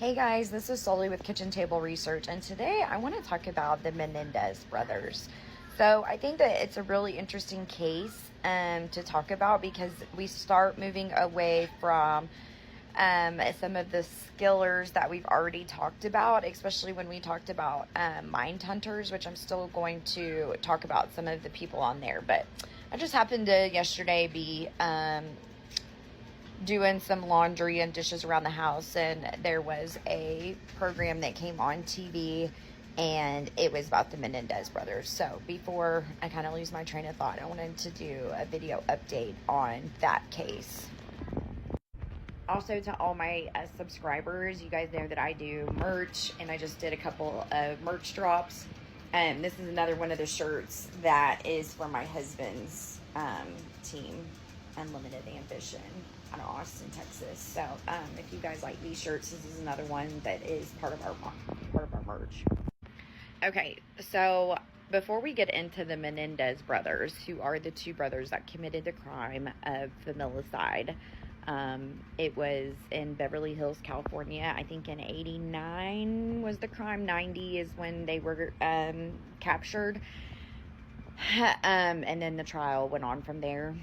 Hey guys, this is Solly with Kitchen Table Research, and today I want to talk about the Menendez brothers. So I think that it's a really interesting case to talk about because we start moving away from some of the skillers that we've already talked about, especially when we talked about mind hunters, which I'm still going to talk about some of the people on there. But I just happened to yesterday be doing some laundry and dishes around the house, and there was a program that came on TV, and it was about the Menendez brothers. So before I kind of lose my train of thought, I wanted to do a video update on that case. Also, to all my subscribers, you guys know that I do merch, and I just did a couple of merch drops. This is another one of the shirts that is for my husband's team, Unlimited Ambition, out of Austin, Texas. So if you guys like these shirts, this is another one that is part of our merch. Okay, so before we get into the Menendez brothers, who are the two brothers that committed the crime of familicide, it was in Beverly Hills, California. I think in 89 was the crime. 90 is when they were captured. And then the trial went on from there.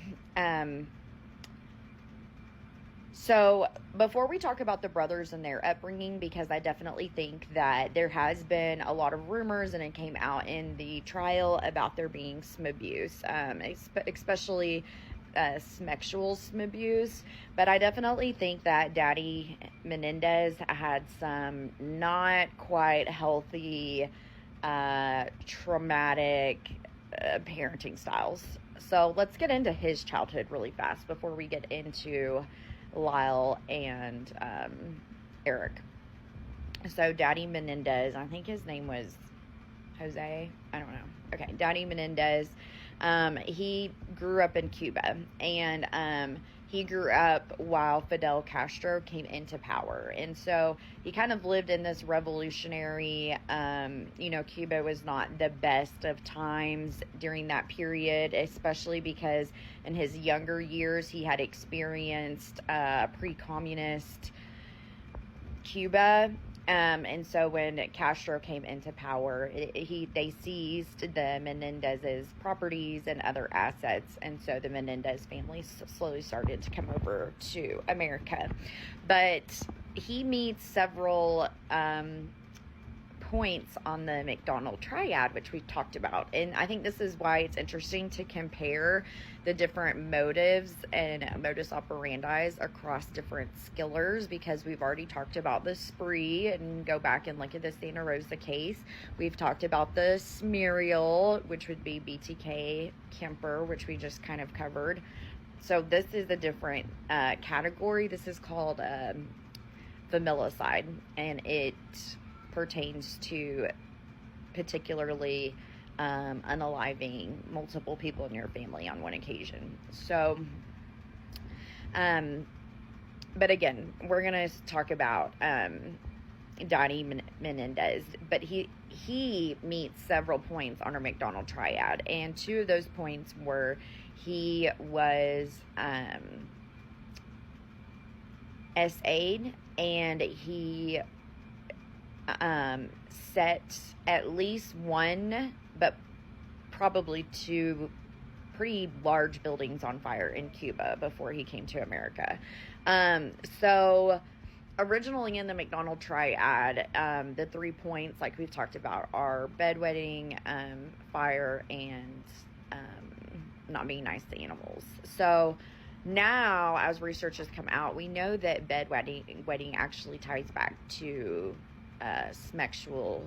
So before we talk about the brothers and their upbringing, because I definitely think that there has been a lot of rumors, and it came out in the trial about there being some abuse, especially sexual abuse. But I definitely think that Daddy Menendez had some not quite healthy, traumatic parenting styles. So let's get into his childhood really fast before we get into Lyle and Eric. So Daddy Menendez, I think his name was Jose, I don't know. Okay, Daddy Menendez, he grew up in Cuba, and he grew up while Fidel Castro came into power. And so he kind of lived in this revolutionary, Cuba was not the best of times during that period, especially because in his younger years, he had experienced pre-communist Cuba. And so when Castro came into power, they seized the Menendez's properties and other assets. And so the Menendez family slowly started to come over to America. But he meets several points on the McDonald triad, which we talked about. And I think this is why it's interesting to compare the different motives and modus operandi across different skillers, because we've already talked about the spree, and go back and look at the Santa Rosa case. We've talked about the Smurial, which would be BTK Kemper, which we just kind of covered. So this is a different category. This is called familicide, and it pertains to particularly unaliving multiple people in your family on one occasion. So, but again, we're going to talk about Daddy Menendez, but he meets several points on our McDonald triad, and two of those points were he was SA'd, and he set at least one, but probably two pretty large buildings on fire in Cuba before he came to America. So originally in the McDonald triad, the 3 points, like we've talked about, are bedwetting, fire, and not being nice to animals. So now, as research has come out, we know that bedwetting actually ties back to sexual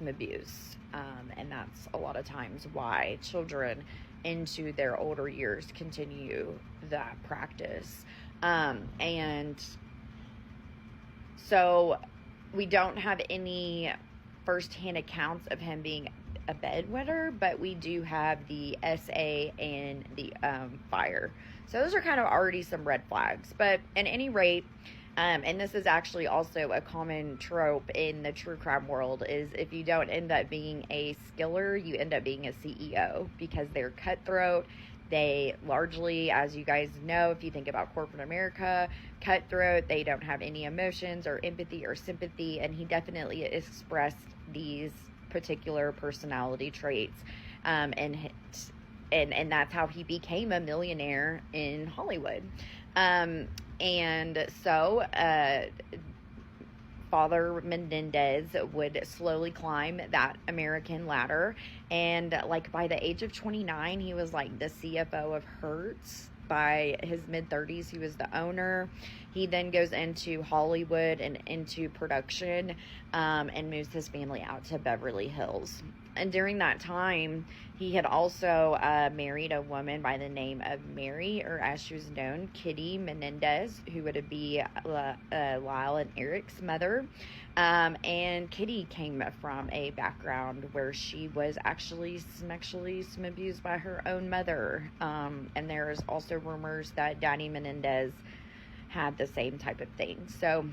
abuse, and that's a lot of times why children into their older years continue that practice. And so we don't have any firsthand accounts of him being a bedwetter, but we do have the SA and the fire. So those are kind of already some red flags. But at any rate, and this is actually also a common trope in the true crime world, is if you don't end up being a skiller, you end up being a CEO, because they're cutthroat They largely, as you guys know, if you think about corporate America, cutthroat, they don't have any emotions or empathy or sympathy, and he definitely expressed these particular personality traits, and that's how he became a millionaire in Hollywood. And so Father Menendez would slowly climb that American ladder, and like by the age of 29, he was like the CFO of Hertz. By his mid-30s, he was the owner. He then goes into Hollywood and into production, and moves his family out to Beverly Hills. And during that time, he had also married a woman by the name of Mary, or as she was known, Kitty Menendez, who would be Lyle and Eric's mother. And Kitty came from a background where she was actually sexually abused by her own mother. And there's also rumors that Daddy Menendez had the same type of thing. So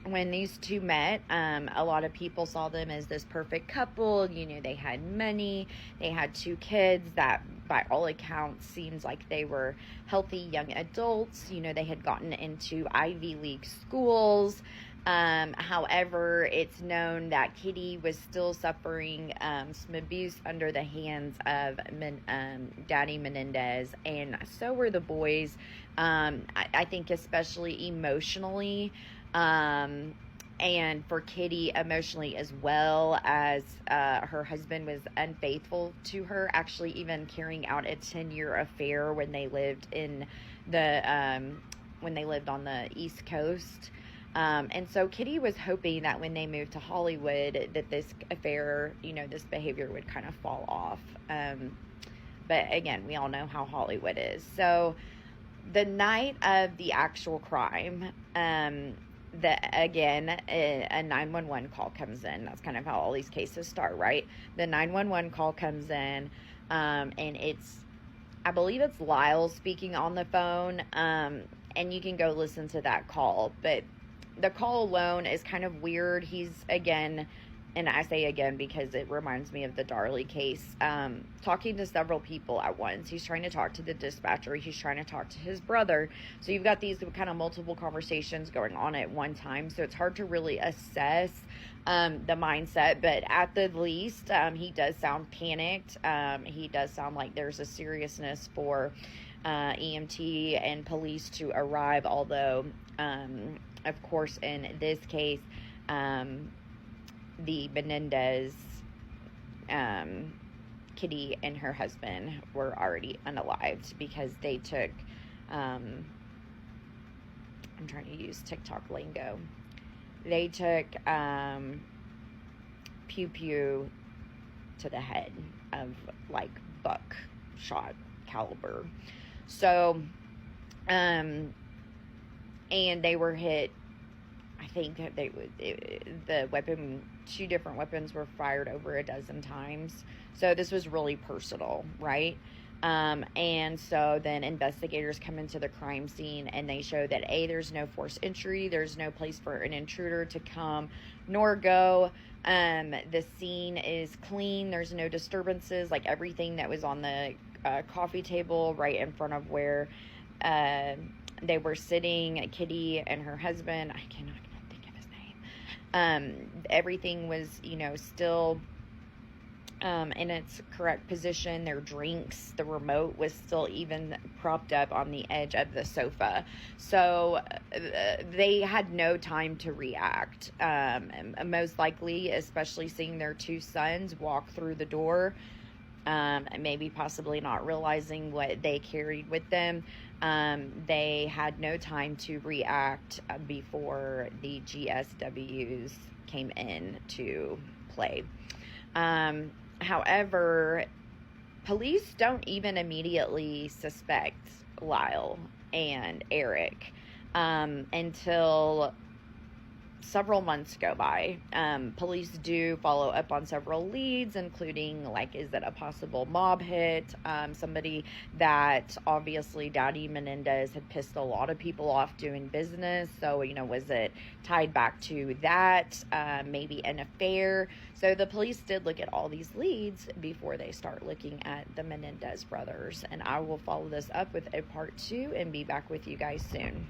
when these two met, a lot of people saw them as this perfect couple. You know, they had money, they had 2 kids that by all accounts seems like they were healthy young adults. You know, they had gotten into Ivy League schools. However, it's known that Kitty was still suffering some abuse under the hands of Daddy Menendez, and so were the boys. I think especially emotionally, and for Kitty emotionally, as well as her husband was unfaithful to her, actually even carrying out a 10-year affair when they lived on the East Coast. And so Kitty was hoping that when they moved to Hollywood that this affair, you know, this behavior would kind of fall off. But again, we all know how Hollywood is. So the night of the actual crime, a 911 call comes in. That's kind of how all these cases start, right? The 911 call comes in, and I believe it's Lyle speaking on the phone, and you can go listen to that call, but the call alone is kind of weird. He's, again, and I say again because it reminds me of the Darley case, talking to several people at once. He's trying to talk to the dispatcher. He's trying to talk to his brother. So you've got these kind of multiple conversations going on at one time. So it's hard to really assess the mindset. But at the least, he does sound panicked. He does sound like there's a seriousness for EMT and police to arrive, although of course, in this case, the Menendez, Kitty and her husband were already unalived because they took, I'm trying to use TikTok lingo. They took pew-pew to the head of, like, buckshot caliber. So, and they were hit, I think that the weapon, 2 different weapons were fired over a dozen times. So this was really personal, right? And so then investigators come into the crime scene and they show that there's no forced entry, there's no place for an intruder to come nor go. The scene is clean, there's no disturbances, like everything that was on the coffee table right in front of where they were sitting, Kitty and her husband, I cannot think of his name. Everything was, you know, still in its correct position. Their drinks, the remote was still even propped up on the edge of the sofa. So they had no time to react. Most likely, especially seeing their 2 sons walk through the door, maybe possibly not realizing what they carried with them. They had no time to react before the GSWs came in to play. However, police don't even immediately suspect Lyle and Eric until several months go by. Police do follow up on several leads, including, like, is it a possible mob hit? Somebody that obviously Daddy Menendez had pissed a lot of people off doing business. So, was it tied back to that? Maybe an affair? So the police did look at all these leads before they start looking at the Menendez brothers. And I will follow this up with a part 2 and be back with you guys soon.